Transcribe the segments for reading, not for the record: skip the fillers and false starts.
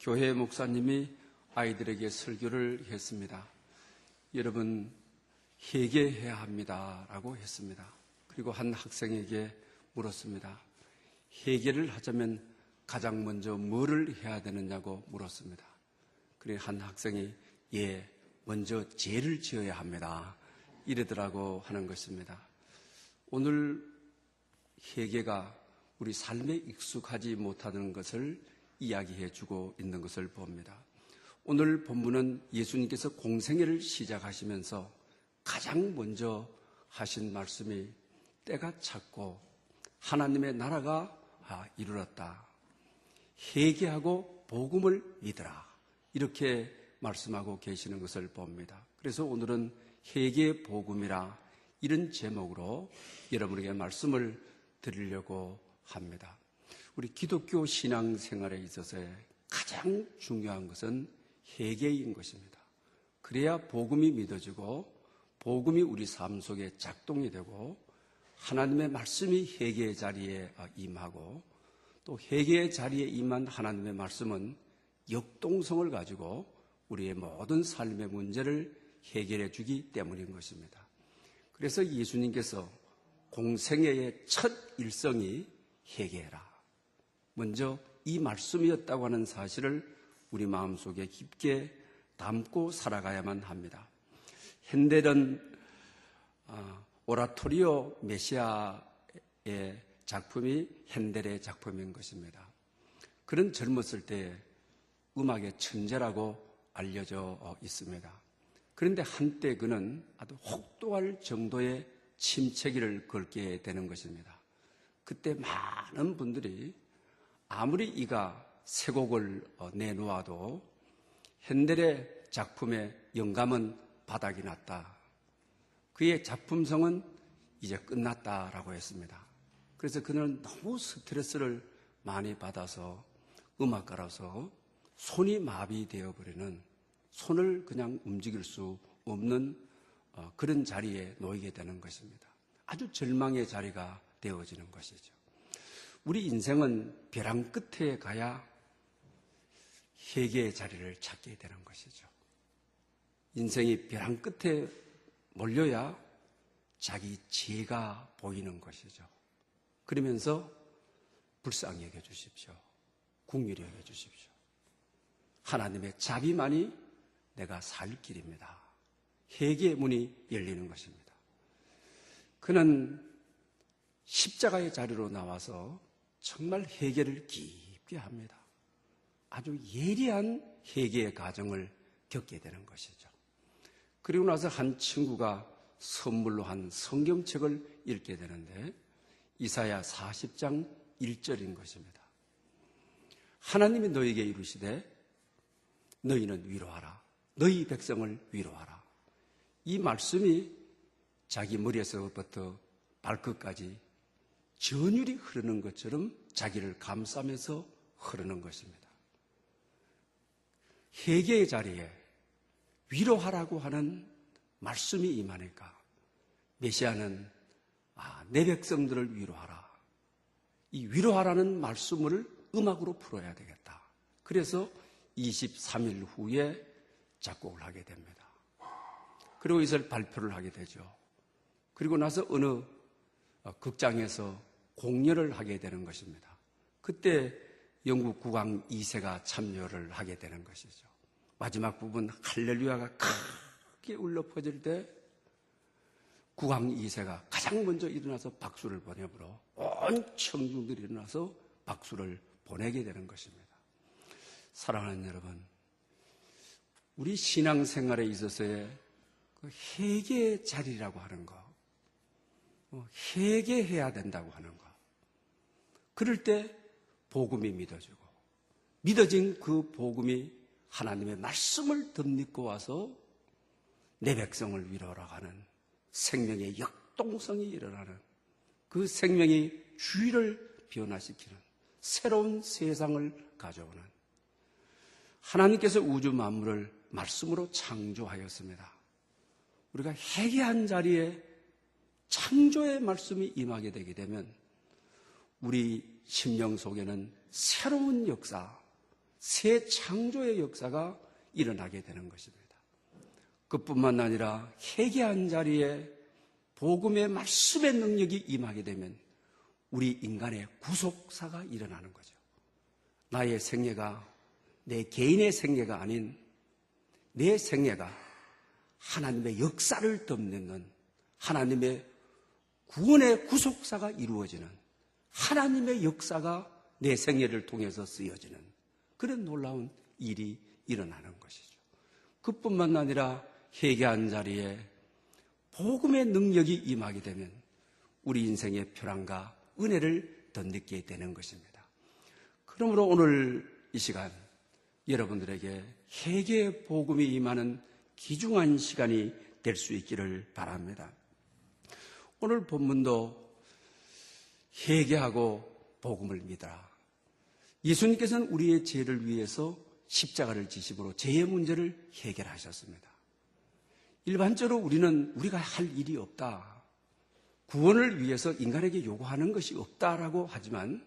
교회 목사님이 아이들에게 설교를 했습니다. 여러분, 회개해야 합니다라고 했습니다. 그리고 한 학생에게 물었습니다. 회개를 하자면 가장 먼저 뭐를 해야 되느냐고 물었습니다. 그래 한 학생이 먼저 죄를 지어야 합니다. 이러더라고 하는 것입니다. 오늘 회개가 우리 삶에 익숙하지 못하는 것을 이야기해 주고 있는 것을 봅니다. 오늘 본문은 예수님께서 공생애를 시작하시면서 가장 먼저 하신 말씀이 때가 찼고 하나님의 나라가 이르렀다. 회개하고 복음을 믿으라. 이렇게 말씀하고 계시는 것을 봅니다. 그래서 오늘은 회개 복음이라 이런 제목으로 여러분에게 말씀을 드리려고 합니다. 우리 기독교 신앙생활에 있어서 가장 중요한 것은 회개인 것입니다. 그래야 복음이 믿어지고 복음이 우리 삶 속에 작동이 되고 하나님의 말씀이 회개의 자리에 임하고 또 회개의 자리에 임한 하나님의 말씀은 역동성을 가지고 우리의 모든 삶의 문제를 해결해 주기 때문인 것입니다. 그래서 예수님께서 공생애의 첫 일성이 회개해라. 먼저 이 말씀이었다고 하는 사실을 우리 마음속에 깊게 담고 살아가야만 합니다. 핸델은 오라토리오 메시아의 작품이 핸델의 작품인 것입니다. 그는 젊었을 때 음악의 천재라고 알려져 있습니다. 그런데 한때 그는 아주 혹독할 정도의 침체기를 걸게 되는 것입니다. 그때 많은 분들이 아무리 이가 새 곡을 내놓아도 핸델의 작품의 영감은 바닥이 났다. 그의 작품성은 이제 끝났다라고 했습니다. 그래서 그는 너무 스트레스를 많이 받아서 음악가로서 손이 마비되어 버리는, 손을 그냥 움직일 수 없는 그런 자리에 놓이게 되는 것입니다. 아주 절망의 자리가 되어지는 것이죠. 우리 인생은 벼랑 끝에 가야 회개의 자리를 찾게 되는 것이죠. 인생이 벼랑 끝에 몰려야 자기 죄가 보이는 것이죠. 그러면서 불쌍히 여겨 주십시오. 긍휼히 여겨 주십시오. 하나님의 자비만이 내가 살 길입니다. 회개의 문이 열리는 것입니다. 그는 십자가의 자리로 나와서 정말 회개를 깊게 합니다. 아주 예리한 회개의 과정을 겪게 되는 것이죠. 그리고 나서 한 친구가 선물로 한 성경책을 읽게 되는데 이사야 40장 1절인 것입니다. 하나님이 너에게 이르시되 너희는 위로하라. 너희 백성을 위로하라. 이 말씀이 자기 머리에서부터 발끝까지 전율이 흐르는 것처럼 자기를 감싸면서 흐르는 것입니다. 회개의 자리에 위로하라고 하는 말씀이 임하니까 메시아는 내 백성들을 위로하라. 이 위로하라는 말씀을 음악으로 풀어야 되겠다. 그래서 23일 후에 작곡을 하게 됩니다. 그리고 이것을 발표를 하게 되죠. 그리고 나서 어느 극장에서 공연을 하게 되는 것입니다. 그때 영국 국왕 2세가 참여를 하게 되는 것이죠. 마지막 부분 할렐루야가 크게 울려 퍼질 때 국왕 2세가 가장 먼저 일어나서 박수를 보내므로 온 청중들이 일어나서 박수를 보내게 되는 것입니다. 사랑하는 여러분, 우리 신앙생활에 있어서의 그 회개의 자리라고 하는 거, 회개해야 된다고 하는 거, 그럴 때 복음이 믿어지고 믿어진 그 복음이 하나님의 말씀을 덧입고 와서 내 백성을 위로하라고 하는 생명의 역동성이 일어나는, 그 생명이 주위를 변화시키는 새로운 세상을 가져오는, 하나님께서 우주 만물을 말씀으로 창조하였습니다. 우리가 회개한 자리에 창조의 말씀이 임하게 되게 되면 우리 심령 속에는 새로운 역사, 새 창조의 역사가 일어나게 되는 것입니다. 그뿐만 아니라 회개한 자리에 복음의 말씀의 능력이 임하게 되면 우리 인간의 구속사가 일어나는 거죠. 나의 생애가 내 개인의 생애가 아닌 내 생애가 하나님의 역사를 덮는 하나님의 구원의 구속사가 이루어지는 하나님의 역사가 내 생애를 통해서 쓰여지는 그런 놀라운 일이 일어나는 것이죠. 그뿐만 아니라 회개한 자리에 복음의 능력이 임하게 되면 우리 인생의 평안과 은혜를 덧느끼게 되는 것입니다. 그러므로 오늘 이 시간 여러분들에게 회개의 복음이 임하는 귀중한 시간이 될 수 있기를 바랍니다. 오늘 본문도 회개하고 복음을 믿어라. 예수님께서는 우리의 죄를 위해서 십자가를 지심으로 죄의 문제를 해결하셨습니다. 일반적으로 우리는 우리가 할 일이 없다, 구원을 위해서 인간에게 요구하는 것이 없다라고 하지만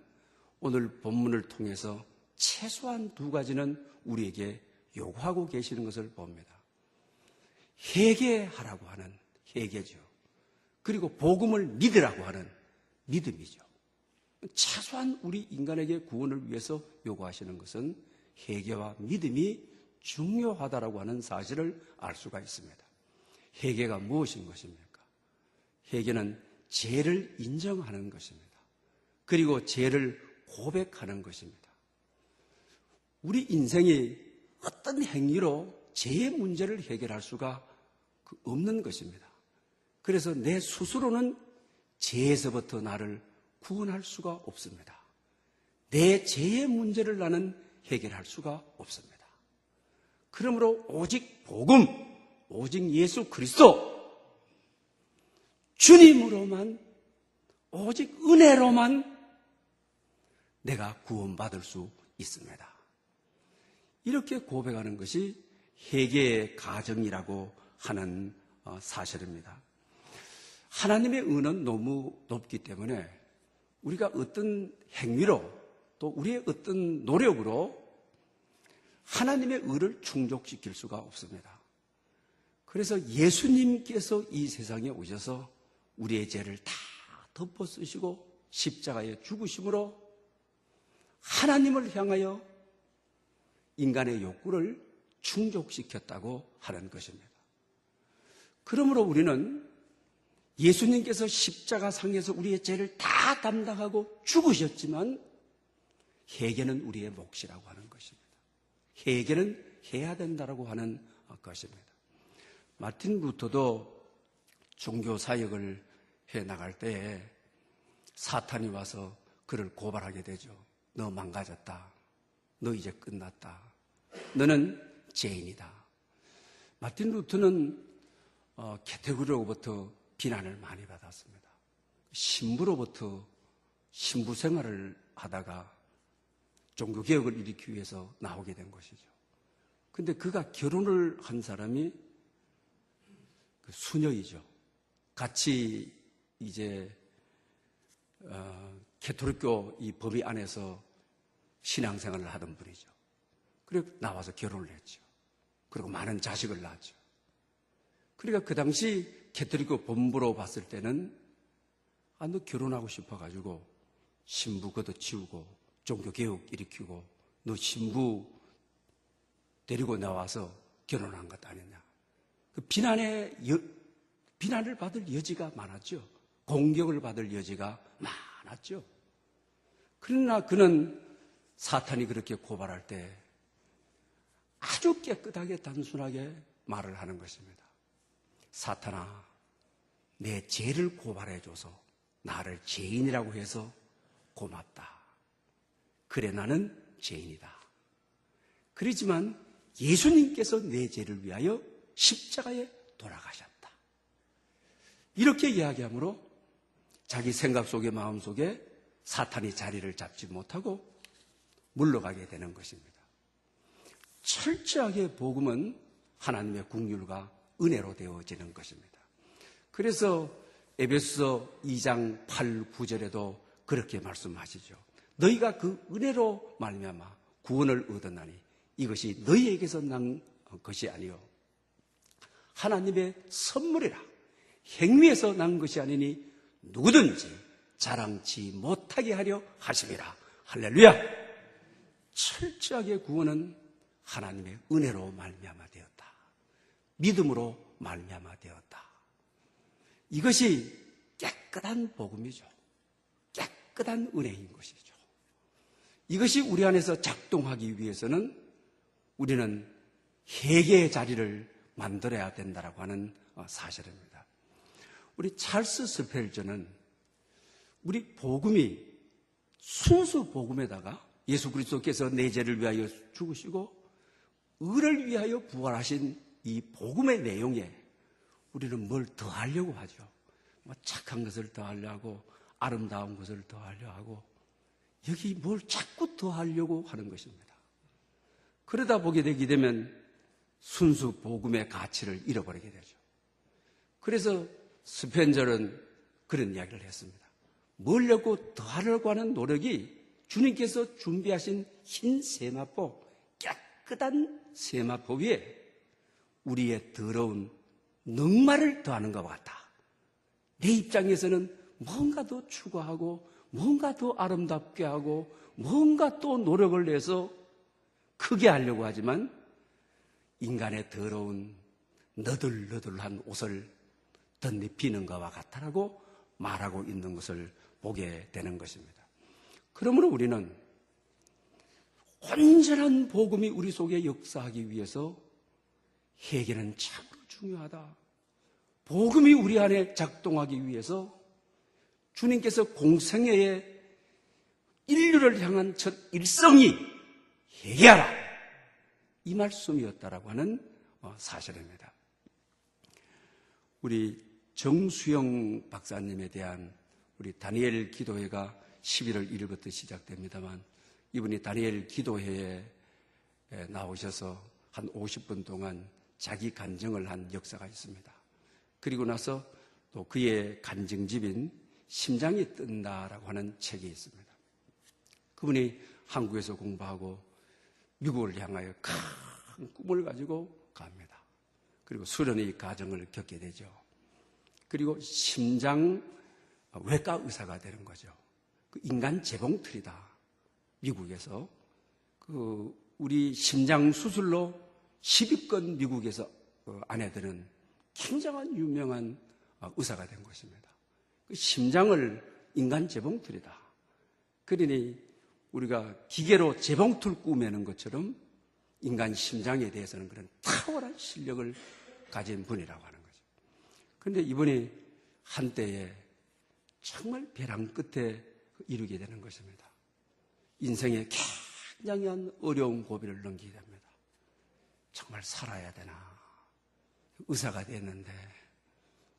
오늘 본문을 통해서 최소한 두 가지는 우리에게 요구하고 계시는 것을 봅니다. 회개하라고 하는 회개죠. 그리고 복음을 믿으라고 하는 믿음이죠. 최소한 우리 인간에게 구원을 위해서 요구하시는 것은 회개와 믿음이 중요하다라고 하는 사실을 알 수가 있습니다. 회개가 무엇인 것입니까? 회개는 죄를 인정하는 것입니다. 그리고 죄를 고백하는 것입니다. 우리 인생이 어떤 행위로 죄의 문제를 해결할 수가 없는 것입니다. 그래서 내 스스로는 죄에서부터 나를 구원할 수가 없습니다. 내 죄의 문제를 나는 해결할 수가 없습니다. 그러므로 오직 복음, 오직 예수 그리스도, 주님으로만, 오직 은혜로만 내가 구원받을 수 있습니다. 이렇게 고백하는 것이 회개의 가정이라고 하는 사실입니다. 하나님의 은은 너무 높기 때문에 우리가 어떤 행위로 또 우리의 어떤 노력으로 하나님의 의를 충족시킬 수가 없습니다. 그래서 예수님께서 이 세상에 오셔서 우리의 죄를 다 덮어 쓰시고 십자가에 죽으심으로 하나님을 향하여 인간의 욕구를 충족시켰다고 하는 것입니다. 그러므로 우리는 예수님께서 십자가상에서 우리의 죄를 다 담당하고 죽으셨지만 회개는 우리의 몫이라고 하는 것입니다. 회개는 해야 된다고 하는 것입니다. 마틴 루터도 종교 사역을 해나갈 때에 사탄이 와서 그를 고발하게 되죠. 너 망가졌다. 너 이제 끝났다. 너는 죄인이다. 마틴 루터는 캐테고리로부터 비난을 많이 받았습니다. 신부로부터 신부 생활을 하다가 종교개혁을 일으키기 위해서 나오게 된 것이죠. 근데 그가 결혼을 한 사람이 그 수녀이죠. 같이 이제 캐토릭교 이 범위 안에서 신앙생활을 하던 분이죠. 그리고 나와서 결혼을 했죠. 그리고 많은 자식을 낳았죠. 그러니까 그 당시 캐토릭교 본부로 봤을 때는 너 결혼하고 싶어가지고 신부 걷어치우고 종교개혁 일으키고 너 신부 데리고 나와서 결혼한 것 아니냐. 그 비난을 받을 여지가 많았죠. 공격을 받을 여지가 많았죠. 그러나 그는 사탄이 그렇게 고발할 때 아주 깨끗하게 단순하게 말을 하는 것입니다. 사탄아, 내 죄를 고발해줘서 나를 죄인이라고 해서 고맙다. 그래, 나는 죄인이다. 그렇지만 예수님께서 내 죄를 위하여 십자가에 돌아가셨다. 이렇게 이야기하므로 자기 생각 속에 마음 속에 사탄이 자리를 잡지 못하고 물러가게 되는 것입니다. 철저하게 복음은 하나님의 긍휼과 은혜로 되어지는 것입니다. 그래서 에베소서 2장 8, 9절에도 그렇게 말씀하시죠. 너희가 그 은혜로 말미암아 구원을 얻었나니 이것이 너희에게서 난 것이 아니요 하나님의 선물이라. 행위에서 난 것이 아니니 누구든지 자랑치 못하게 하려 하심이라. 할렐루야. 철저하게 구원은 하나님의 은혜로 말미암아 되었다. 믿음으로 말미암아 되었다. 이것이 깨끗한 복음이죠. 깨끗한 은혜인 것이죠. 이것이 우리 안에서 작동하기 위해서는 우리는 회개의 자리를 만들어야 된다고 하는 사실입니다. 우리 찰스 스펠전은 우리 복음이 순수 복음에다가 예수 그리스도께서 내 죄를 위하여 죽으시고 의를 위하여 부활하신 이 복음의 내용에 우리는 뭘 더하려고 하죠. 뭐 착한 것을 더하려고 아름다운 것을 더하려고 하고 여기 뭘 자꾸 더하려고 하는 것입니다. 그러다 보게 되게 되면 순수 복음의 가치를 잃어버리게 되죠. 그래서 스펜저는 그런 이야기를 했습니다. 뭘려고 더하려고 하는 노력이 주님께서 준비하신 흰 세마포, 깨끗한 세마포 위에 우리의 더러운 넉마를 더하는 것 같다. 내 입장에서는 뭔가 더 추구하고 뭔가 더 아름답게 하고 뭔가 또 노력을 내서 크게 하려고 하지만 인간의 더러운 너들너들한 옷을 덧입히는 것과 같다라고 말하고 있는 것을 보게 되는 것입니다. 그러므로 우리는 온전한 복음이 우리 속에 역사하기 위해서 회개는 참으로 중요하다. 복음이 우리 안에 작동하기 위해서 주님께서 공생애의 인류를 향한 첫 일성이 회개하라, 이 말씀이었다라고 하는 사실입니다. 우리 정수영 박사님에 대한 우리 다니엘 기도회가 11월 1일부터 시작됩니다만 이분이 다니엘 기도회에 나오셔서 한 50분 동안 자기 간증을 한 역사가 있습니다. 그리고 나서 또 그의 간증집인 심장이 뜬다라고 하는 책이 있습니다. 그분이 한국에서 공부하고 미국을 향하여 큰 꿈을 가지고 갑니다. 그리고 수련의 과정을 겪게 되죠. 그리고 심장 외과 의사가 되는 거죠. 그 인간 재봉틀이다. 미국에서 우리 심장 수술로 10위권 미국에서 아내들은 굉장한 유명한 의사가 된 것입니다. 그 심장을 인간 재봉틀이다. 그러니 우리가 기계로 재봉틀 꾸매는 것처럼 인간 심장에 대해서는 그런 탁월한 실력을 가진 분이라고 하는 거죠. 그런데 이분이 한때에 정말 벼랑 끝에 이르게 되는 것입니다. 인생의 굉장한 어려운 고비를 넘기게 됩니다. 정말 살아야 되나? 의사가 됐는데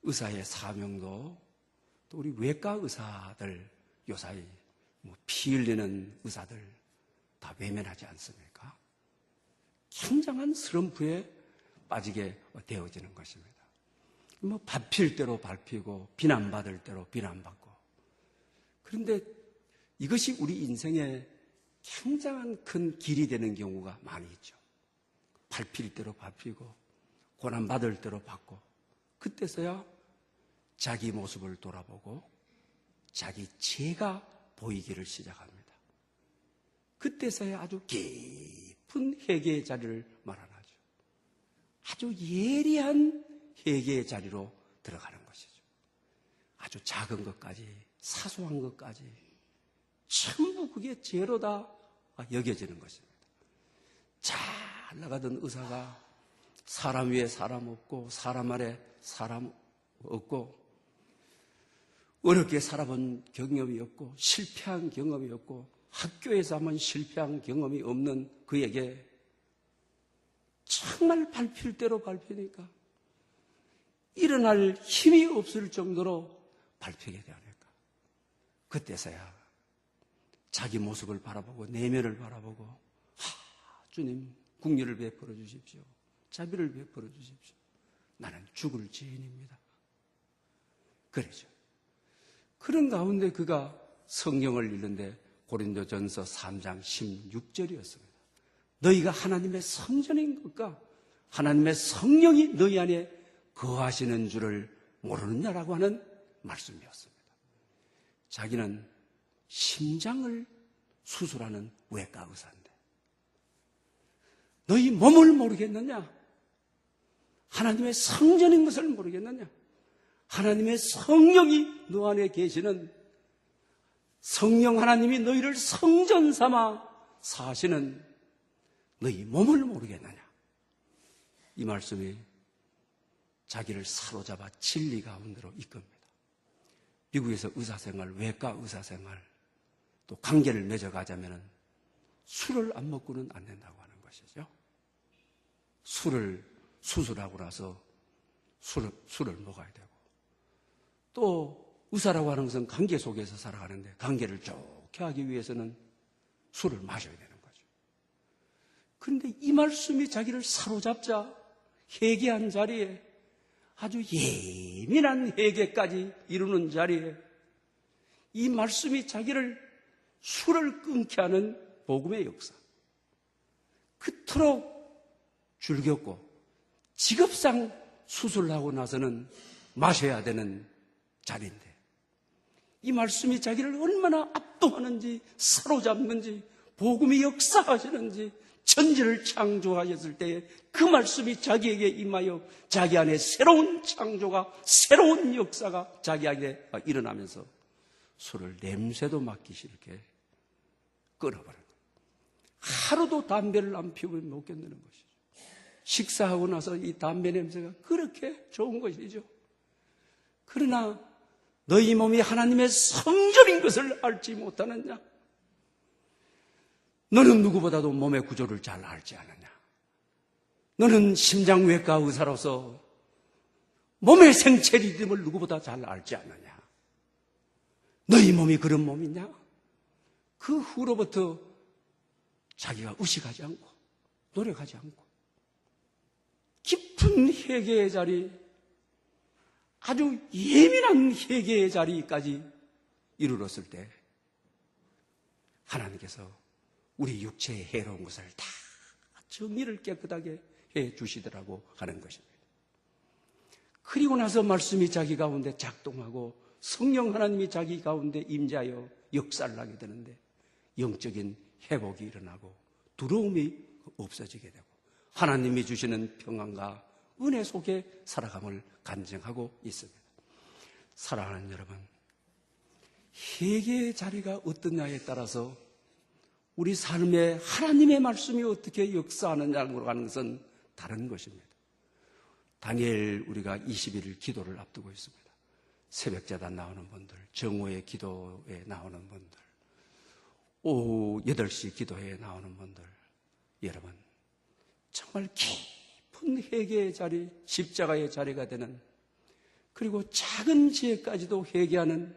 의사의 사명도 또 우리 외과 의사들 요사이 피 흘리는 의사들 다 외면하지 않습니까? 굉장한 슬럼프에 빠지게 되어지는 것입니다. 밟힐 대로 밟히고 비난받을 대로 비난받고. 그런데 이것이 우리 인생에 굉장한 큰 길이 되는 경우가 많이 있죠. 밟힐 대로 밟히고 고난받을 대로 받고 그때서야 자기 모습을 돌아보고 자기 죄가 보이기를 시작합니다. 그때서야 아주 깊은 회개의 자리를 마련하죠. 아주 예리한 회개의 자리로 들어가는 것이죠. 아주 작은 것까지 사소한 것까지 전부 그게 죄로다 여겨지는 것입니다. 잘 나가던 의사가 사람 위에 사람 없고 사람 아래 사람 없고 어렵게 살아본 경험이 없고 실패한 경험이 없고 학교에서 한번 실패한 경험이 없는 그에게 정말 밟힐 대로 밟히니까 일어날 힘이 없을 정도로 밟히게 되니까 그때서야 자기 모습을 바라보고 내면을 바라보고 주님 긍휼을 베풀어 주십시오. 자비를 베풀어 주십시오. 나는 죽을 죄인입니다. 그러죠. 그런 가운데 그가 성경을 읽는데 고린도전서 3장 16절이었습니다. 너희가 하나님의 성전인 것과 하나님의 성령이 너희 안에 거하시는 줄을 모르느냐라고 하는 말씀이었습니다. 자기는 심장을 수술하는 외과 의사인데 너희 몸을 모르겠느냐? 하나님의 성전인 것을 모르겠느냐? 하나님의 성령이 너 안에 계시는 성령 하나님이 너희를 성전 삼아 사시는 너희 몸을 모르겠느냐? 이 말씀이 자기를 사로잡아 진리 가운데로 이끕니다. 미국에서 의사생활, 외과 의사생활, 또 관계를 맺어가자면 술을 안 먹고는 안 된다고 하는 것이죠. 술을 수술하고 나서 술을 먹어야 되고, 또 의사라고 하는 것은 관계 속에서 살아가는데 관계를 좋게 하기 위해서는 술을 마셔야 되는 거죠. 그런데 이 말씀이 자기를 사로잡자 회개한 자리에, 아주 예민한 회개까지 이루는 자리에 이 말씀이 자기를 술을 끊게 하는 복음의 역사, 그토록 즐겼고 직업상 수술하고 나서는 마셔야 되는 자리인데 이 말씀이 자기를 얼마나 압도하는지, 사로잡는지, 복음이 역사하시는지, 천지를 창조하셨을 때에 그 말씀이 자기에게 임하여 자기 안에 새로운 창조가, 새로운 역사가 자기 안에 일어나면서 술을 냄새도 맡기 싫게 끊어버린 거예요. 하루도 담배를 안 피우면 못 견디는 것이죠. 식사하고 나서 이 담배 냄새가 그렇게 좋은 것이죠. 그러나 너희 몸이 하나님의 성전인 것을 알지 못하느냐? 너는 누구보다도 몸의 구조를 잘 알지 않느냐? 너는 심장외과 의사로서 몸의 생체 리듬을 누구보다 잘 알지 않느냐? 너희 몸이 그런 몸이냐? 그 후로부터 자기가 의식하지 않고 노력하지 않고 깊은 회개의 자리, 아주 예민한 회개의 자리까지 이르렀을 때 하나님께서 우리 육체에 해로운 것을 다 정리를 깨끗하게 해 주시더라고 하는 것입니다. 그리고 나서 말씀이 자기 가운데 작동하고 성령 하나님이 자기 가운데 임재하여 역사를 하게 되는데 영적인 회복이 일어나고 두려움이 없어지게 되고 하나님이 주시는 평안과 은혜 속에 살아감을 간증하고 있습니다. 사랑하는 여러분, 회개의 자리가 어떠냐에 따라서 우리 삶에 하나님의 말씀이 어떻게 역사하느냐고 하는 것은 다른 것입니다. 다니엘 우리가 21일 기도를 앞두고 있습니다. 새벽제단 나오는 분들, 정오의 기도에 나오는 분들, 오후 8시 기도에 나오는 분들, 여러분 정말 깊은 회개의 자리, 십자가의 자리가 되는, 그리고 작은 죄까지도 회개하는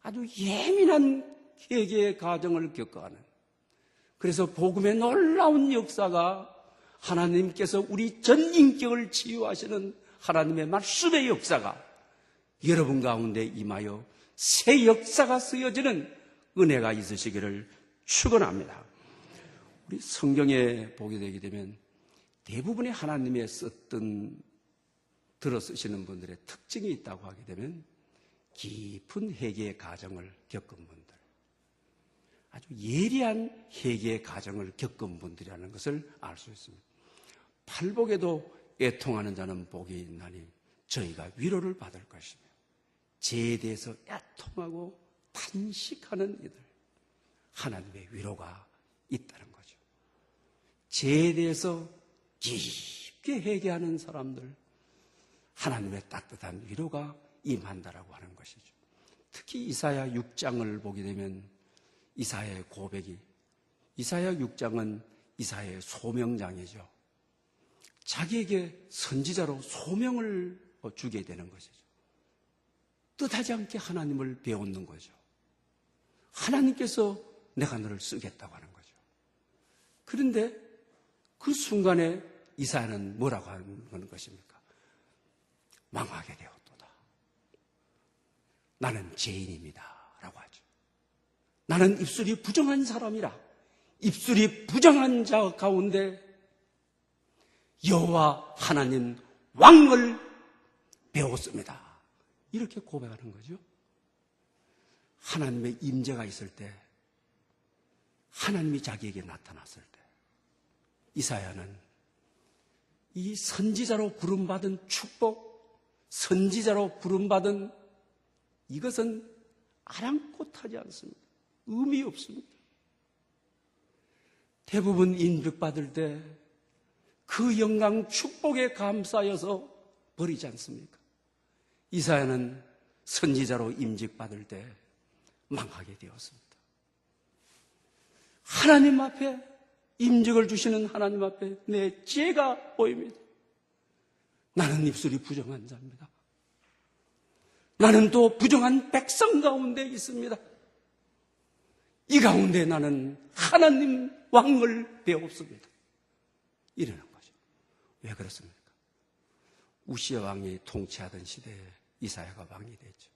아주 예민한 회개의 과정을 겪어가는, 그래서 복음의 놀라운 역사가 하나님께서 우리 전 인격을 치유하시는 하나님의 말씀의 역사가 여러분 가운데 임하여 새 역사가 쓰여지는 은혜가 있으시기를 축원합니다. 우리 성경에 보게 되게 되면 대부분의 하나님의 썼던 들어 쓰시는 분들의 특징이 있다고 하게 되면 깊은 회개의 과정을 겪은 분들, 아주 예리한 회개의 과정을 겪은 분들이라는 것을 알 수 있습니다. 팔복에도 애통하는 자는 복이 있나니 저희가 위로를 받을 것이며, 죄에 대해서 애통하고 탄식하는 이들, 하나님의 위로가 있다는 거죠. 죄에 대해서 깊게 회개하는 사람들, 하나님의 따뜻한 위로가 임한다라고 하는 것이죠. 특히 이사야 6장을 보게 되면 이사야의 고백이, 이사야 6장은 이사야의 소명장이죠. 자기에게 선지자로 소명을 주게 되는 것이죠. 뜻하지 않게 하나님을 배우는 거죠. 하나님께서 내가 너를 쓰겠다고 하는 거죠. 그런데 그 순간에 이사야는 뭐라고 하는 것입니까? 망하게 되었도다. 나는 죄인입니다 라고 하죠. 나는 입술이 부정한 사람이라 입술이 부정한 자 가운데 여호와 하나님 왕을 배웠습니다. 이렇게 고백하는 거죠. 하나님의 임재가 있을 때, 하나님이 자기에게 나타났을 때, 이사야는 이 선지자로 부름받은 축복, 선지자로 부름받은 이것은 아랑곳하지 않습니다. 의미 없습니다. 대부분 인격받을 때 그 영광 축복에 감싸여서 버리지 않습니까? 이사야는 선지자로 임직받을 때 망하게 되었습니다. 하나님 앞에 임직을 주시는 하나님 앞에 내 죄가 보입니다. 나는 입술이 부정한 자입니다. 나는 또 부정한 백성 가운데 있습니다. 이 가운데 나는 하나님 왕을 배웠습니다. 이러는 거죠. 왜 그렇습니까? 우시아 왕이 통치하던 시대에 이사야가 왕이 됐죠.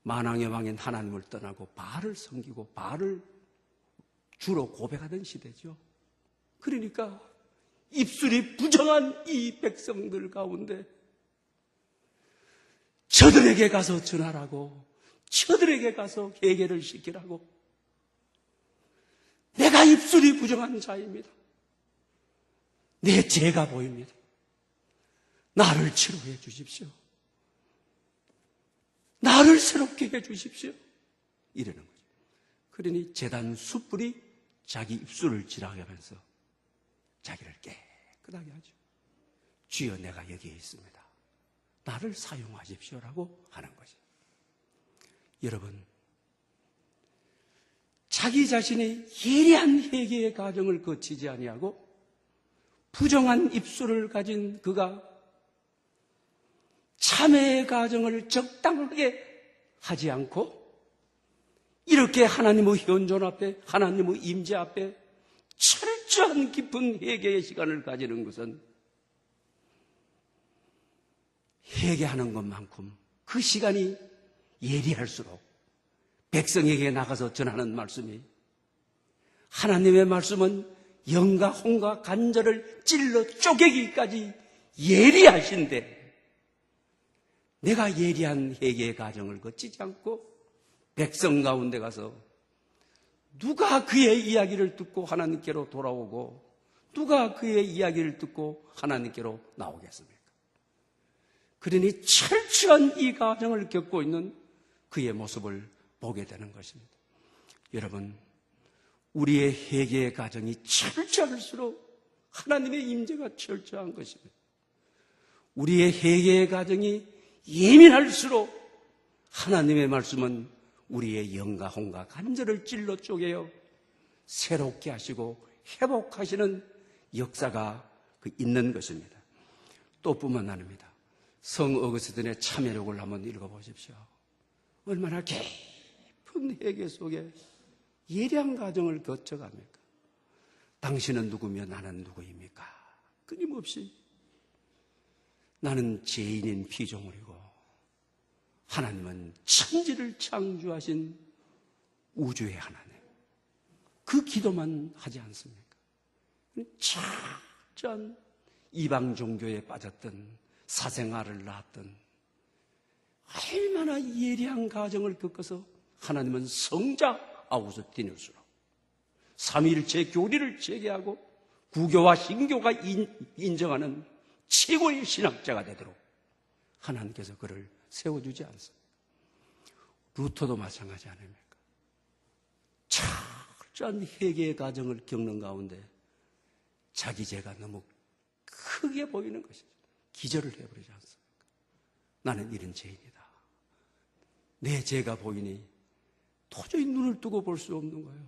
만왕의 왕인 하나님을 떠나고 바알을 섬기고 바알을 주로 고백하던 시대죠. 그러니까 입술이 부정한 이 백성들 가운데 저들에게 가서 전하라고, 저들에게 가서 회개를 시키라고. 내가 입술이 부정한 자입니다. 내 죄가 보입니다. 나를 치료해 주십시오. 나를 새롭게 해 주십시오. 이러는 거죠. 그러니 제단 숯불이 자기 입술을 지나가면서 자기를 깨끗하게 하죠. 주여, 내가 여기에 있습니다. 나를 사용하십시오라고 하는 거죠. 여러분, 자기 자신이 예리한 회개의 과정을 거치지 아니하고 부정한 입술을 가진 그가 참회의 과정을 적당하게 하지 않고 이렇게 하나님의 현존 앞에, 하나님의 임재 앞에 철저한 깊은 회개의 시간을 가지는 것은 회개하는 것만큼 그 시간이 예리할수록 백성에게 나가서 전하는 말씀이, 하나님의 말씀은 영과 혼과 간절을 찔러 쪼개기까지 예리하신데 내가 예리한 회개의 과정을 거치지 않고 백성 가운데 가서 누가 그의 이야기를 듣고 하나님께로 돌아오고 누가 그의 이야기를 듣고 하나님께로 나오겠습니까? 그러니 철저한 이 과정을 겪고 있는 그의 모습을 보게 되는 것입니다. 여러분, 우리의 회개의 과정이 철저할수록 하나님의 임재가 철저한 것입니다. 우리의 회개의 과정이 예민할수록 하나님의 말씀은 우리의 영과 혼과 간절을 찔러 쪼개어 새롭게 하시고 회복하시는 역사가 있는 것입니다. 또 뿐만 아닙니다. 성 어거스틴의 참회록을 한번 읽어보십시오. 얼마나 깊은 회개 속에 예리한 과정을 거쳐갑니까? 당신은 누구며 나는 누구입니까? 끊임없이 나는 죄인인 피조물이고 하나님은 천지를 창조하신 우주의 하나님. 그 기도만 하지 않습니까? 철저한 이방 종교에 빠졌던 사생아를 낳았던 얼마나 예리한 과정을 겪어서 하나님은 성자 아우구스티누스로 삼위일체 교리를 제기하고 구교와 신교가 인정하는 최고의 신학자가 되도록 하나님께서 그를 세워주지 않습니다. 루터도 마찬가지 아닙니까? 철저한 회개의 과정을 겪는 가운데 자기 죄가 너무 크게 보이는 것입니다. 기절을 해버리지 않습니까? 나는 이런 죄인이다. 내 죄가 보이니 도저히 눈을 뜨고 볼 수 없는 거예요.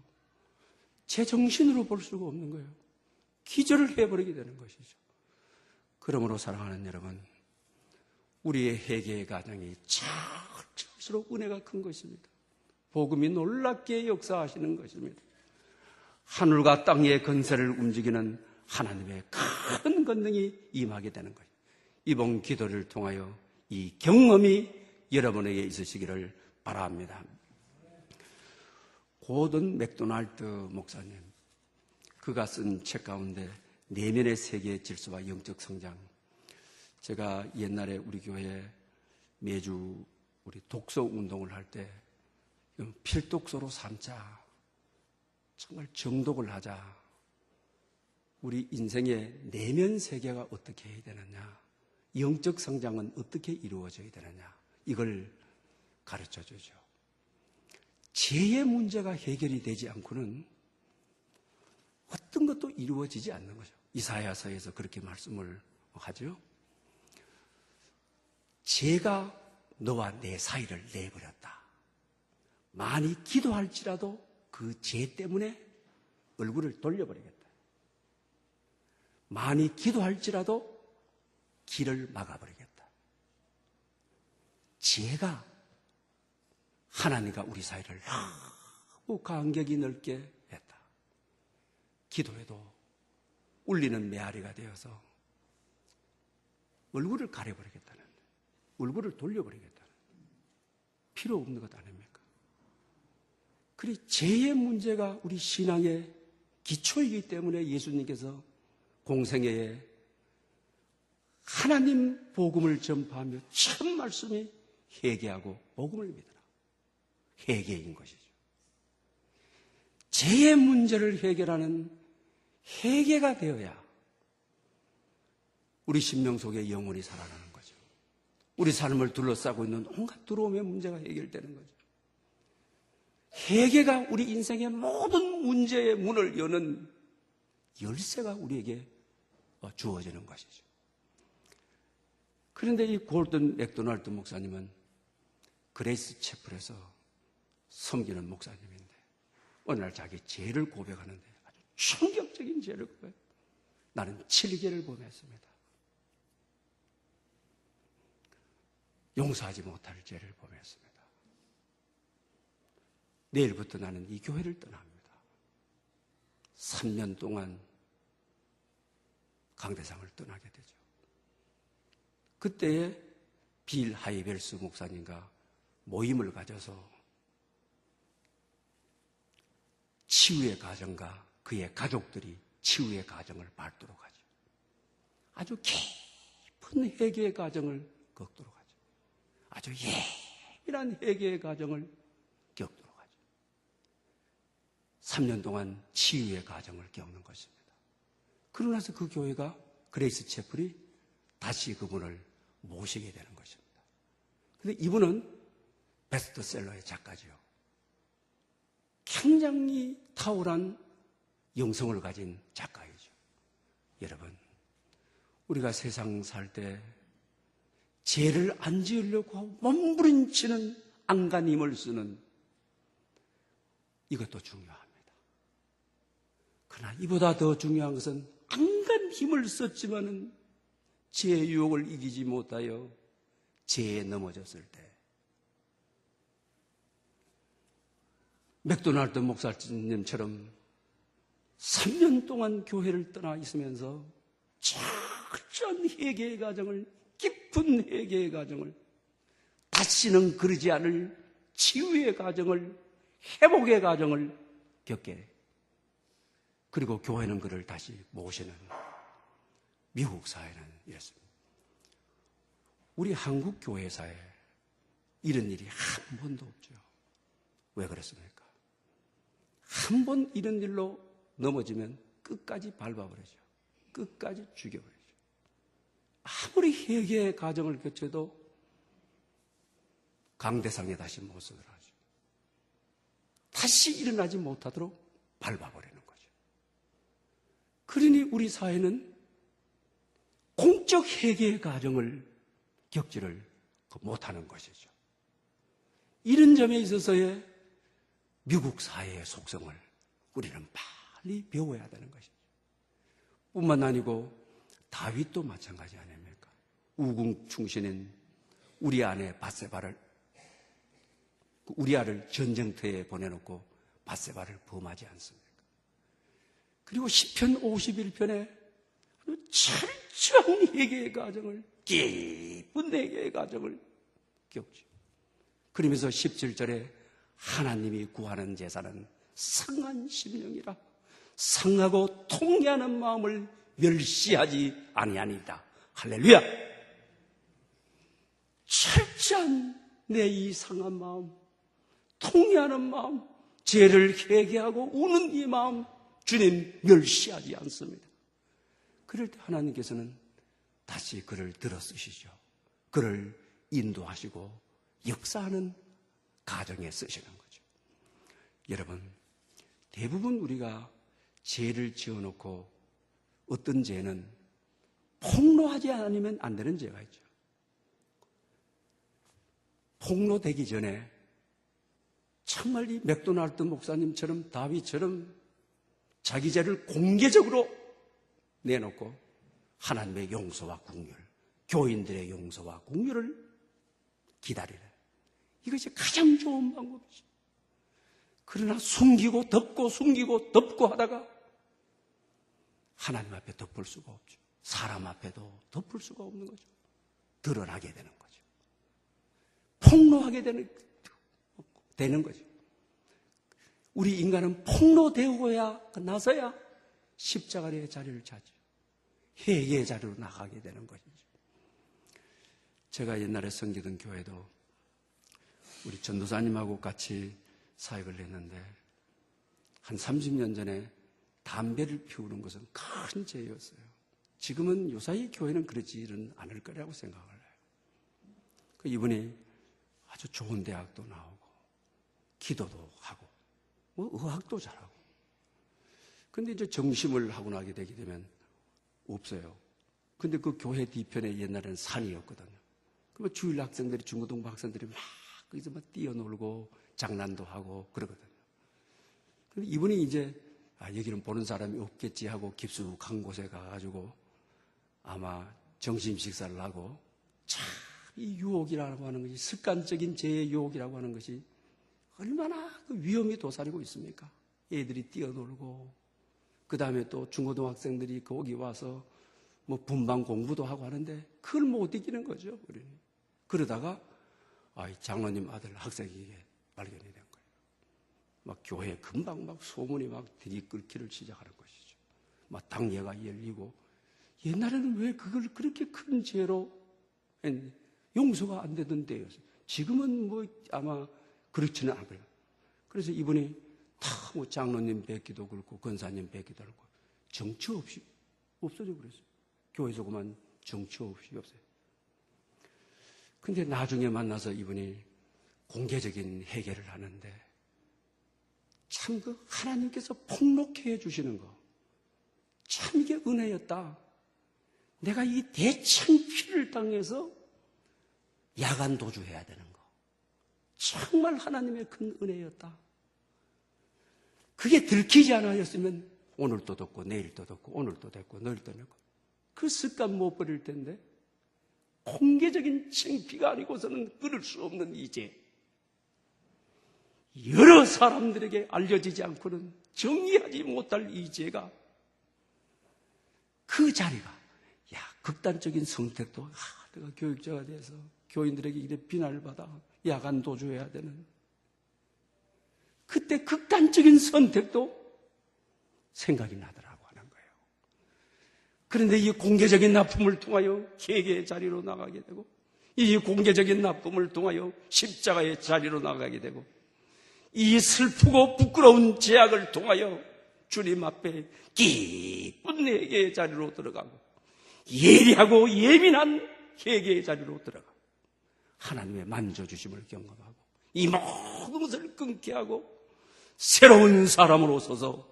제 정신으로 볼 수가 없는 거예요. 기절을 해버리게 되는 것이죠. 그러므로 사랑하는 여러분, 우리의 회개의 과정이 철저할수록 은혜가 큰 것입니다. 복음이 놀랍게 역사하시는 것입니다. 하늘과 땅의 건설을 움직이는 하나님의 큰 권능이 임하게 되는 것입니다. 이번 기도를 통하여 이 경험이 여러분에게 있으시기를 바랍니다. 고든 맥도날드 목사님, 그가 쓴 책 가운데 내면의 세계의 질서와 영적 성장, 제가 옛날에 우리 교회에 매주 우리 독서 운동을 할 때 필독서로 삼자, 정말 정독을 하자, 우리 인생의 내면 세계가 어떻게 해야 되느냐, 영적 성장은 어떻게 이루어져야 되느냐, 이걸 가르쳐 주죠. 죄의 문제가 해결이 되지 않고는 어떤 것도 이루어지지 않는 거죠. 이사야서에서 그렇게 말씀을 하죠. 죄가 너와 내 사이를 내버렸다. 많이 기도할지라도 그 죄 때문에 얼굴을 돌려버리겠다. 많이 기도할지라도 길을 막아버리겠다. 죄가 하나님과 우리 사이를 너무 간격이 넓게 했다. 기도해도 울리는 메아리가 되어서 얼굴을 가려버리겠다는, 얼굴을 돌려버리겠다는, 필요 없는 것 아닙니까? 그리 죄의 문제가 우리 신앙의 기초이기 때문에 예수님께서 공생애에 하나님 복음을 전파하며 첫 말씀이 회개하고 복음을 믿어라. 회개인 것이죠. 죄의 문제를 해결하는 회개가 되어야 우리 심령 속에 영혼이 살아나는 거죠. 우리 삶을 둘러싸고 있는 온갖 두려움의 문제가 해결되는 거죠. 회개가 우리 인생의 모든 문제의 문을 여는 열쇠가 우리에게 주어지는 것이죠. 그런데 이 골든 맥도날드 목사님은 그레이스 채플에서 섬기는 목사님인데 어느 날 자기 죄를 고백하는데 아주 충격적인 죄를 고백해요. 나는 7개를 범했습니다. 용서하지 못할 죄를 범했습니다. 내일부터 나는 이 교회를 떠납니다. 3년 동안 강대상을 떠나게 되죠. 그때에 빌 하이벨스 목사님과 모임을 가져서 치유의 과정과 그의 가족들이 치유의 과정을 밟도록 하죠. 아주 깊은 회개의 과정을 겪도록 하죠. 아주 예민한 회개의 과정을 겪도록 하죠. 3년 동안 치유의 과정을 겪는 것입니다. 그러고 나서 그 교회가 그레이스 채플이 다시 그분을 모시게 되는 것입니다. 그런데 이분은 베스트셀러의 작가지요. 굉장히 탁월한 영성을 가진 작가이죠. 여러분, 우리가 세상 살 때 죄를 안 지으려고 하고 몸부림치는 안간힘을 쓰는 이것도 중요합니다. 그러나 이보다 더 중요한 것은 안간힘을 썼지만은 죄의 유혹을 이기지 못하여 죄에 넘어졌을 때 맥도날드 목사님처럼 3년 동안 교회를 떠나 있으면서 철저한 회개의 과정을, 깊은 회개의 과정을, 다시는 그러지 않을 치유의 과정을, 회복의 과정을 겪게 돼. 그리고 교회는 그를 다시 모시는, 미국 사회는 이렇습니다. 우리 한국 교회사에 이런 일이 한 번도 없죠. 왜 그렇습니까? 한 번 이런 일로 넘어지면 끝까지 밟아버리죠. 끝까지 죽여버리죠. 아무리 회개의 과정을 거쳐도 강대상에 다시 못 서더라 하죠. 다시 일어나지 못하도록 밟아버리는 거죠. 그러니 우리 사회는 공적 회개의 과정을 겪지를 못하는 것이죠. 이런 점에 있어서의 미국 사회의 속성을 우리는 빨리 배워야 되는 것이죠. 뿐만 아니고 다윗도 마찬가지 아닙니까? 우궁충신인 우리아의 밧세바를, 우리아를 전쟁터에 보내놓고 밧세바를 범하지 않습니까? 그리고 시편 51편에 철저한 회개의 과정을, 깊은 회개의 과정을 겪죠. 그러면서 17절에 하나님이 구하는 제사는 상한 심령이라 상하고 통회하는 마음을 멸시하지 아니하니이다. 할렐루야! 철저한 내 이 상한 마음, 통회하는 마음, 죄를 회개하고 우는 이 마음 주님 멸시하지 않습니다. 그럴 때 하나님께서는 다시 그를 들어 쓰시죠. 그를 인도하시고 역사하는 가정에 쓰시는 거죠. 여러분, 대부분 우리가 죄를 지어놓고 어떤 죄는 폭로하지 않으면 안 되는 죄가 있죠. 폭로되기 전에 정말 이 맥도날드 목사님처럼 다윗처럼 자기 죄를 공개적으로 내놓고 하나님의 용서와 긍휼, 교인들의 용서와 긍휼을 기다리라. 이것이 가장 좋은 방법이죠. 그러나 숨기고 덮고 숨기고 덮고 하다가 하나님 앞에 덮을 수가 없죠. 사람 앞에도 덮을 수가 없는 거죠. 드러나게 되는 거죠. 폭로하게 되는 거죠. 우리 인간은 폭로되고야 나서야 십자가의 자리를 차지요. 회개의 자리로 나가게 되는 것이죠. 제가 옛날에 섬기던 교회도 우리 전도사님하고 같이 사역을 했는데 한 30년 전에 담배를 피우는 것은 큰 죄였어요. 지금은 요사이 교회는 그러지는 않을 거라고 생각을 해요. 이분이 아주 좋은 대학도 나오고 기도도 하고 의학도 잘하고 근데 이제 정심을 하고 나게 되게 되면 없어요. 근데 그 교회 뒤편에 옛날에는 산이었거든요. 그러면 주일 학생들이 중고등부 학생들이 막 거기서 막 뛰어놀고 장난도 하고 그러거든요. 근데 이분이 이제 여기는 보는 사람이 없겠지 하고 깊숙한 곳에 가가지고 아마 점심 식사를 하고 참 이 유혹이라고 하는 것이 습관적인 죄의 유혹이라고 하는 것이 얼마나 그 위험이 도사리고 있습니까? 애들이 뛰어놀고 그 다음에 또 중고등학생들이 거기 와서 뭐 분방 공부도 하고 하는데 그걸 못 이기는 거죠. 우리는. 그러다가 장로님 아들 학생에게 발견이 된 거예요. 막 교회에 금방 막 소문이 막 들이끓기를 시작하는 것이죠. 막 당회가 열리고 옛날에는 왜 그걸 그렇게 큰 죄로 했는지 용서가 안 되던 때였어요. 지금은 뭐 아마 그렇지는 않고요. 그래서 이분이 다 뭐 장로님 뵙기도 그렇고 권사님 뵙기도 그렇고 정처 없이 없어져 그랬어요. 교회에서 그만 정처 없이 없어요. 근데 나중에 만나서 이분이 공개적인 해결을 하는데 참 그 하나님께서 폭로케 해주시는 거 참 이게 은혜였다. 내가 이 대창피를 당해서 야간 도주해야 되는 거 정말 하나님의 큰 은혜였다. 그게 들키지 않았으면 오늘도 덮고 내일도 덮고 오늘도 덮고 내일도 덮고 그 습관 못 버릴 텐데 공개적인 창피가 아니고서는 끊을 수 없는 이 죄. 여러 사람들에게 알려지지 않고는 정리하지 못할 이 죄가 그 자리가 극단적인 선택도 내가 교육자가 돼서 교인들에게 이래 비난을 받아 야간 도주해야 되는 그때 극단적인 선택도 생각이 나더라고 하는 거예요. 그런데 이 공개적인 납품을 통하여 회개의 자리로 나가게 되고 이 공개적인 납품을 통하여 십자가의 자리로 나가게 되고 이 슬프고 부끄러운 제약을 통하여 주님 앞에 기쁜 회개의 자리로 들어가고 예리하고 예민한 회개의 자리로 들어가 하나님의 만져주심을 경험하고 이 모든 것을 끊게 하고 새로운 사람으로 서서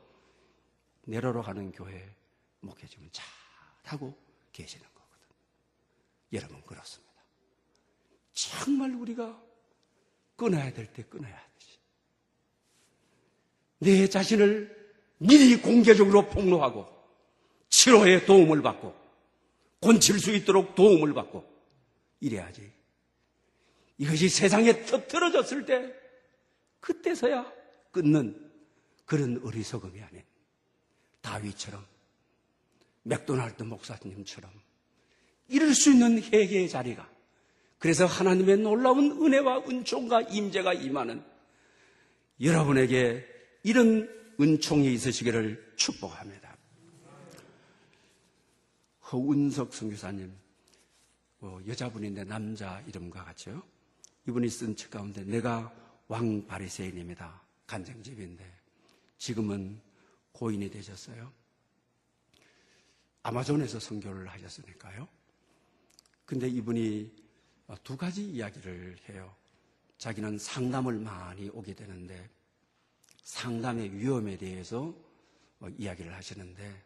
내려러 가는 교회 목회지면 잘하고 계시는 거거든요. 여러분 그렇습니다. 정말 우리가 끊어야 될 때 끊어야 되지. 내 자신을 미리 공개적으로 폭로하고 치료의 도움을 받고 고칠 수 있도록 도움을 받고 이래야지. 이것이 세상에 터뜨려졌을 때 그때서야 끊는 그런 어리석음이 아닌 다윗처럼 맥도날드 목사님처럼 이룰 수 있는 회개의 자리가 그래서 하나님의 놀라운 은혜와 은총과 임재가 임하는 여러분에게 이런 은총이 있으시기를 축복합니다. 허운석 선교사님, 여자분인데 남자 이름과 같죠? 이분이 쓴 책 가운데 내가 왕 바리새인입니다. 간증집인데 지금은 고인이 되셨어요. 아마존에서 선교를 하셨으니까요. 근데 이분이 두 가지 이야기를 해요. 자기는 상담을 많이 오게 되는데 상담의 위험에 대해서 이야기를 하시는데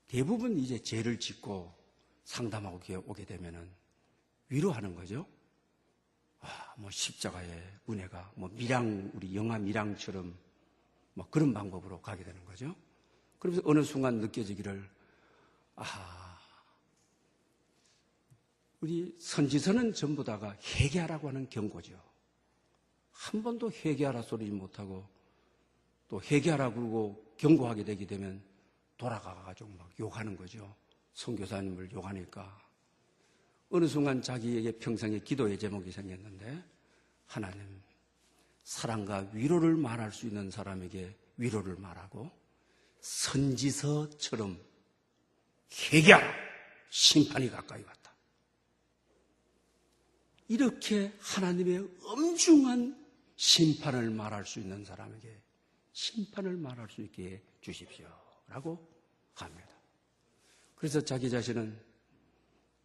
대부분 이제 죄를 짓고 상담하고 오게 되면은 위로하는 거죠. 십자가의 은혜가 우리 영화 밀양처럼 그런 방법으로 가게 되는 거죠. 그러면서 어느 순간 느껴지기를 우리 선지서는 전부 다가 회개하라고 하는 경고죠. 한 번도 회개하라 소리 못하고 또 회개하라고 그러고 경고하게 되게 되면 돌아가가지고 막 욕하는 거죠. 선교사님을 욕하니까 어느 순간 자기에게 평생의 기도의 제목이 생겼는데 하나님, 사랑과 위로를 말할 수 있는 사람에게 위로를 말하고 선지서처럼 회개하라, 심판이 가까이 왔다. 이렇게 하나님의 엄중한 심판을 말할 수 있는 사람에게 심판을 말할 수 있게 해 주십시오라고 합니다. 그래서 자기 자신은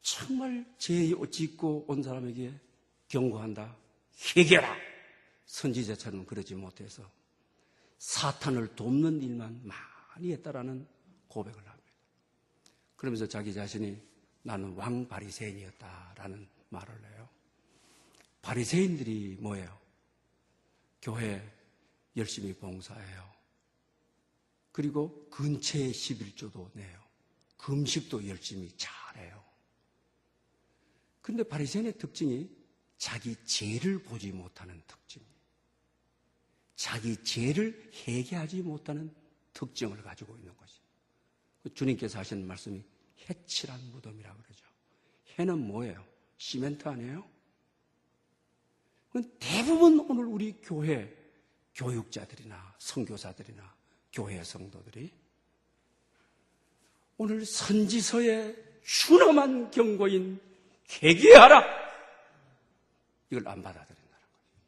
정말 죄 짓고 온 사람에게 경고한다. 회개하라. 선지자처럼 그러지 못해서 사탄을 돕는 일만 많이 했다라는 고백을 합니다. 그러면서 자기 자신이 나는 왕 바리새인이었다라는 말을 해요. 바리새인들이 뭐예요? 교회 열심히 봉사해요. 그리고 근처에 11조도 내요. 금식도 열심히 잘해요. 그런데 바리새인의 특징이 자기 죄를 보지 못하는 특징이에요. 자기 죄를 회개하지 못하는 특징을 가지고 있는 것이에요. 주님께서 하시는 말씀이 해칠한 무덤이라고 그러죠. 해는 뭐예요? 시멘트 아니에요? 대부분 오늘 우리 교회 교육자들이나 선교사들이나 교회 성도들이 오늘 선지서의 슈엄한 경고인 회개하라, 이걸 안 받아들인다는 거예요.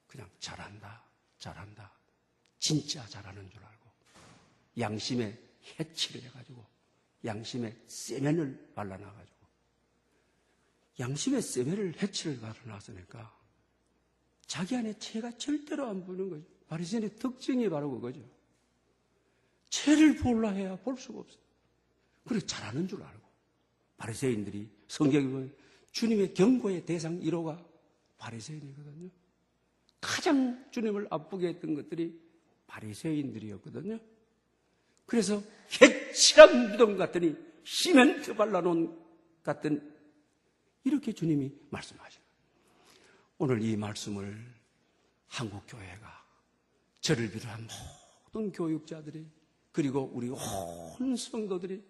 그냥 잘한다 진짜 잘하는 줄 알고 양심에 해치를 해가지고 양심에 세면을 발라놔가지고 양심에 세면을 해치를 발라놨으니까 자기 안에 죄가 절대로 안 보이는 거죠. 바리새인의 특징이 바로 그거죠. 죄를 보려 해야 볼 수가 없어요. 그래 잘하는 줄 알고 바리새인들이 성경에 보면 주님의 경고의 대상 1호가 바리새인이거든요. 가장 주님을 아프게 했던 것들이 바리새인들이었거든요. 그래서 해칠한 무덤 같더니 시멘트 발라놓은 같은 이렇게 주님이 말씀하셔요. 오늘 이 말씀을 한국교회가 저를 비롯한 모든 교육자들이 그리고 우리 온 성도들이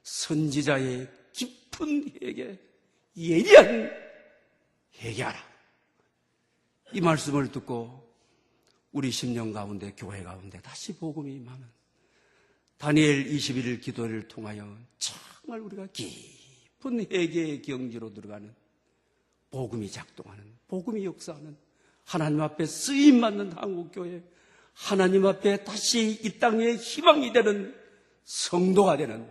선지자의 깊은 회개, 예리한 회개하라. 이 말씀을 듣고 우리 10년 가운데 교회 가운데 다시 복음이 임하는 다니엘 21일 기도를 통하여 정말 우리가 깊은 회개의 경지로 들어가는 복음이 작동하는, 복음이 역사하는, 하나님 앞에 쓰임받는 한국교회, 하나님 앞에 다시 이 땅에 희망이 되는 성도가 되는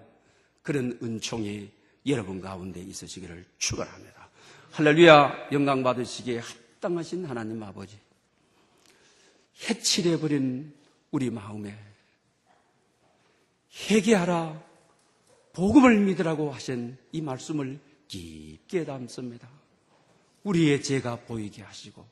그런 은총이 여러분 가운데 있으시기를 축원합니다. 할렐루야. 영광 받으시기에 합당하신 하나님 아버지, 해칠해버린 우리 마음에 회개하라, 복음을 믿으라고 하신 이 말씀을 깊게 담습니다. 우리의 죄가 보이게 하시고